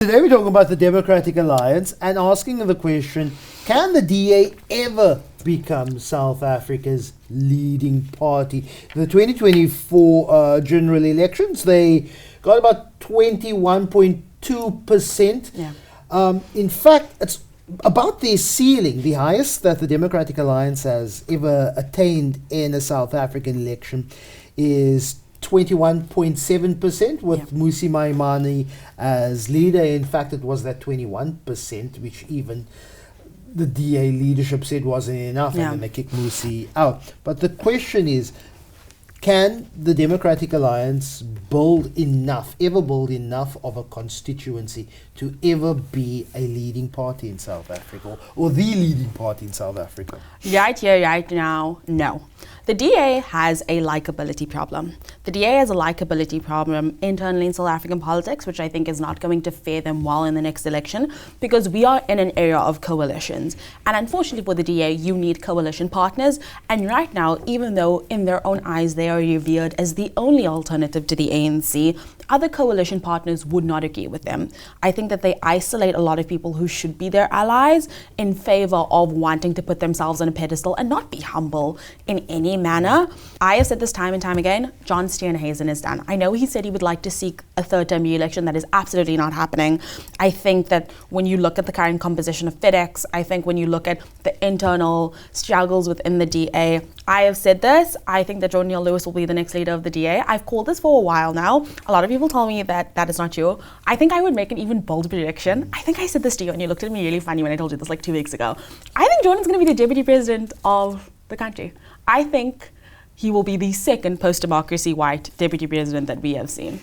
Today we're talking about the Democratic Alliance and asking the question, can the DA ever become South Africa's leading party? The 2024 general elections, they got about 21.2%. Yeah. In fact, it's about their ceiling, the highest that the Democratic Alliance has ever attained in a South African election is 21.7% with Mmusi Maimane as leader. In fact, it was that 21%, which even the DA leadership said wasn't enough, and then they kicked Mmusi out. But the question is, can the Democratic Alliance ever build enough of a constituency to ever be a leading party in South Africa, or the leading party in South Africa? Right here, right now, no. The DA has a likability problem. The DA has a likability problem internally in South African politics, which I think is not going to fare them well in the next election, because we are in an era of coalitions. And unfortunately for the DA, you need coalition partners. And right now, even though in their own eyes they are revered as the only alternative to the ANC, other coalition partners would not agree with them. I think that they isolate a lot of people who should be their allies in favor of wanting to put themselves on a pedestal and not be humble in any manner. I have said this time and time again, John Steenhuisen is done. I know he said he would like to seek a third-term re-election. That is absolutely not happening. I think that when you look at the current composition of FedEx, I think when you look at the internal struggles within the DA, I have said this, I think that John Neil Lewis will be the next leader of the DA. I've called this for a while now. A lot of people tell me that that is not true. I think I would make an even bold prediction. I think I said this to you and you looked at me really funny when I told you this like 2 weeks ago. I think John is going to be the deputy president of the country. I think he will be the second post-democracy white deputy president that we have seen.